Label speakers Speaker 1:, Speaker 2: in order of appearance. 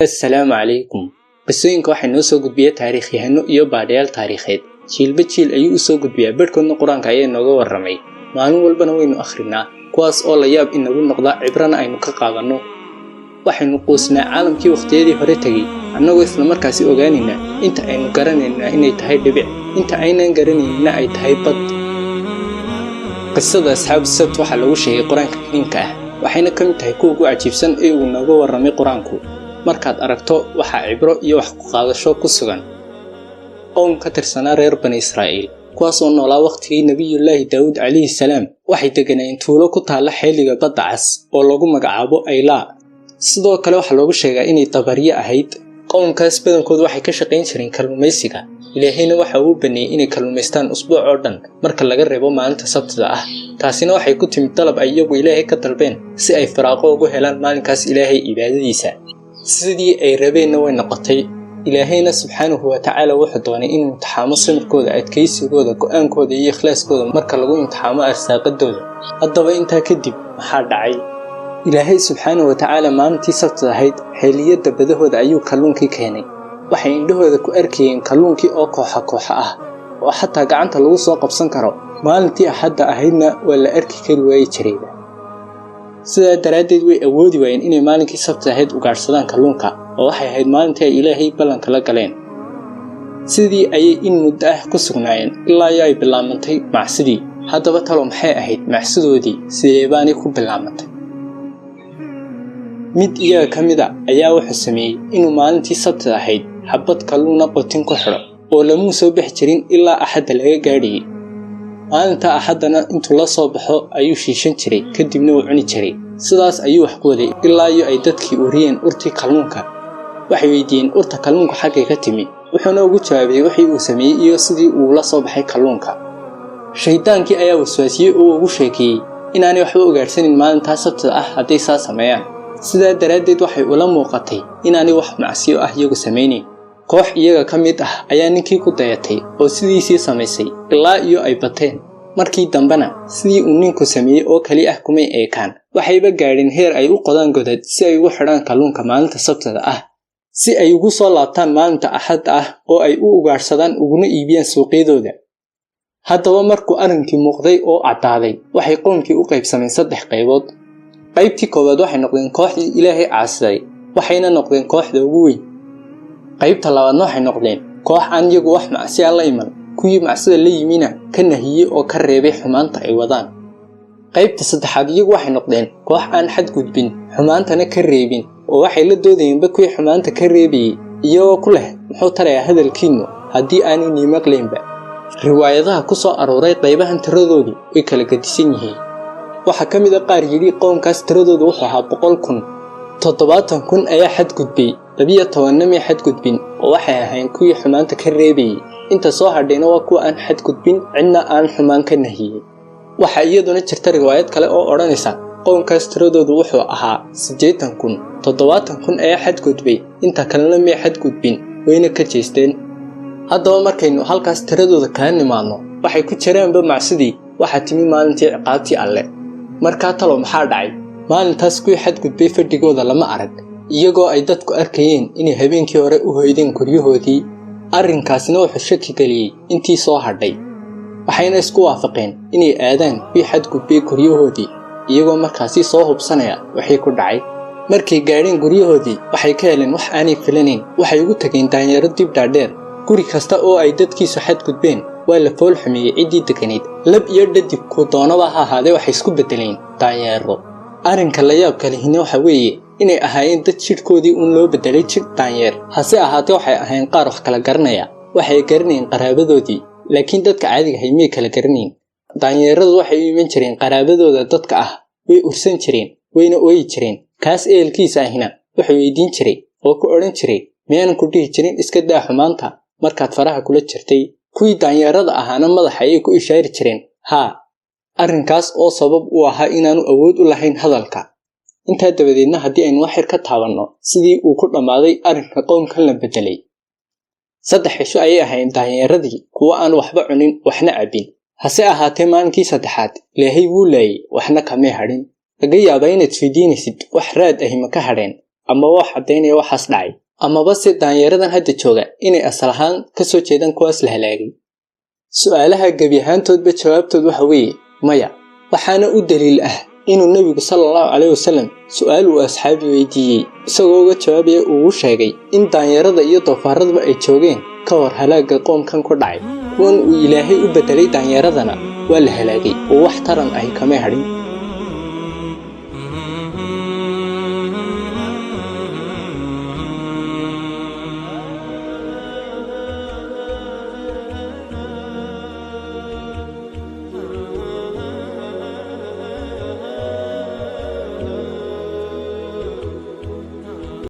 Speaker 1: السلام عليكم. qisooyinka waxay noo soo gudbiyay taariikhyahanno iyo baadhayaal taariikheed jiilba jiil ayuu u soo gudbiyaa barkoodna quraanka ayaa nooga warramay maalin walbana waynu akhrinaa kuwaas oo la yaab inagu noqda cibrana aynu ka qaadanno waxaynu qoosnaa caalamkii waqtiyadii hore tagay annagoo isla markaasi ogaanayna inta aynu garanayna inay tahay dhibic inta aynan garanayna ay tahay bad qisada asxaab sabt waxa lagu sheegay quraanka kariimka ah waxayna ka mid tahay kuwa ugu cajiibsan ee uu nooga warramay quraanku markaad aragto waxa cibro iyo wax ku qaadasho ku sugan qoom ka tirsanaa reer bani Israa'iil kuwaas oo noolaa waqtigii nabiyullaahi Daawud calayhi salaam waxay deganayeen tuulo ku taala xeeliga badda cas oo lagu magacaabo Ayla sidoo kale waxa lagu sheegaa inay tabariye ahayd qoomkaas badankoodu waxay ka shaqayn jireen kalluumaysiga ilaahayna waxa uu baneeyay inay kalluumaystaan usbuuc oo dhan marka laga reebo maalinta sabtida ah taasina waxay ku timid dalab ay iyagu ilaahay ka dalbeen si ay firaaqo ugu helaan maalinkaas ilaahay cibaadadiisa sidii ay rabeenna way noqotay ilaahayna subxaanahu wa ta'aala wuxuu doonay inuu imtixaamo samirkooda adkaysigooda go'aankooda iyo ikhlaaskooda marka lagu imtixaamo arsaaqadooda haddaba intaa kadib maxaa dhacay ilaahay subxaanahu wa ta'aala maalintii sabtida ahayd xeeliyada badahooda ayuu kalluunkii keenay waxay indhahooda ku arkayeen kalluunkii oo kooxa ah oo xataa gacanta lagu soo qabsan karo maalintii axadda ahaydna waa la arki kari waayay jiray sidaa daraadeed way awoodi waayeen inay maalinkii sabtida ahayd u gaarsadaan kalluunka oo waxay ahayd maalintii ay ilaahay ballanka la galeen sidii ayay in muddo ah ku sugnaayeen ilaa ay bilaabantay macsidii haddaba talo maxay ahayd macsidoodii sidee baanay ku bilaabantay mid iyaga ka mid ayaa wuxuu sameeyay inuu maalintii sabtida ahayd xabad kalluuna qotin ku xidho oo lamu soo bixi jirin ilaa axadda laga gaadhiyay maalinta axaddana intuu la soo baxo ayuu shiishan jiray kadibna uu cuni jiray sidaas ayuu wax ku waday ilaa ay dadkii uriyeen urtii kalluunka waxay weydiiyeen urta kalluunka xaggay ka timi wuxuuna ugu jawaabay wixii uu sameeyay iyo sidii uu la soo baxay kalluunka shaydaankii ayaa waswaasiyay oo ugu sheekiyay inaanay waxba ogaarsanin maalinta sabtida ah hadday saa sameeyaan sidaa daraadeed waxay ula muuqatay inaanay wax macsiyo ah iyagu sameeyeen koox iyaga ka mid ah ayaa ninkii ku dayatay oo sidiisii samaysay ilaa ay bateen markii dambana sidii uu ninku sameeyay oo kali ah kumay eekaan waxayba gaadheen heer ay u qodaan godad si ay ugu xidhaan kalluunka maalinta sabtida ah si ay ugu soo laabtaan maalinta axad ah oo ay u ugaarsadaan uguna iibiyaan suuqyadooda haddaba markuu arrinkii muuqday oo caddaaday waxay qoomkii u qaybsameen 3 qaybood qaybtii koowaad waxay noqdeen kooxdii ilaahay caasiday waxayna noqdeen kooxda ugu weyn qaybta labaadna waxay noqdeen koox aan iyagu wax macsiya la iman kuwii macsida la yimina ka nahiyay oo ka reebay xumaanta ay wadaan qaybta saddexaad iyagu waxay noqdeen koox aan xad gudbin xumaantana ka reebin oo waxay la doodayeenba kuwii xumaanta ka reebayay iyagoo ku leh muxuu tarayaa hadalkiinu haddii aanay niimaqleynba riwaayadaha ku soo arooray qaybahan tiradoodu way kala gadisan yihiin waxa ka mid ah qaar yidhi qoomkaas tiradoodu wuxuu ahaa 100,000 70,000 ayaa xad gudbay 12 ma xad gudbin oo waxay ahayn kuwii xumaanta ka reebayay inta soo hadhayna waa kuwa aan xad gudbin cidna aan xumaan ka nahiyay waxa iyaduna jirta riwaayad kale oo oranaysa qoomkaas tiradoodu wuxuu ahaa 80,000 70,000 ayaa xad gudbay inta kalena ma xad gudbin wayna ka jeesteen haddaba markaynu halkaas tiradooda ka nimaadno waxay ku jiraanba macsidii waxa timi maalintii ciqaabtii alle marka talo maxaa dhacay maalintaas kuwii xad gudbay fadhigooda lama arag iyagoo ay dadku arkayeen inay habeenkii hore u hoydeen guryahoodii arrinkaasina wuxuu shaki galiyay intii soo hadhay waxayna isku waafaqeen inay aadaan kuwii xad gudbay guryahoodii iyagoo markaasi soo hubsanaya wixii ku dhacay markay gaadheen guryahoodii waxay ka heleen wax aanay filanayn waxay ugu tageen daanyaro dib dhaadheer guri kasta oo ay dadkiisu xad gudbeen waa la fool xumeeyay ciddii deganeed lab iyo dhadig ku doonaba ha ahaadee waxay isku bedeleen daanyaro arrinka la yaab kalihina waxa weeye inay ahaayeen dad jidhkoodii loo bedelay jidh daanyeer hase ahaatee waxay ahayn qaar wax kala garanaya waxay garanayeen qaraabadoodii laakiin dadka caadiga ah may kala garanayn daanyeeradu waxay u iman jireen qaraabadooda dadka ah way ursan jireen wayna ooyi jireen kaas eelkiisa ahina wuxuu weydiin jiray oo ku odhan jiray miyaanan ku dhihi jirin iska daa xumaanta markaad faraha kula jirtay kuwii daanyeerada ahaana madaxa ayay ku ishaari jireen haa arrinkaas oo sabab u ahaa inaanu awood u lahayn hadalka intaa dabadeedna haddii aynu wax yar ka taabanno sidii uu ku dhammaaday arrinka qoomkan la bedelay 3 cisho ayay ahayn daanyeeradii kuwa aan waxba cunin waxna cabin hase ahaatee maalinkii saddexaad ilaahay wuu laayay waxna kama hadhin laga yaabaa inaad fiidinaysid wax raad ahi ma ka hadheen ama wax caddaynaya waxaas dhacay amaba si daanyeeradan hadda jooga inay asal ahaan ka soo jeedaan kuwaas la halaagay. su'aalaha gebi ahaantoodba jawaabtood waxa weeye maya, waxaana u daliil ah inuu nebigu sallallahu calayhi wasallam su'aal uu asxaabi weydiiyey isagoo uga jawaabaya uu sheegay in daanyeerada iyo doofaarradaba ay joogeen ka hor halaaga qoomkan ku dhacay, kuwan uu Ilaahay u bedelay daanyeeradana waa la halaagay oo wax taran ay kama hadhin.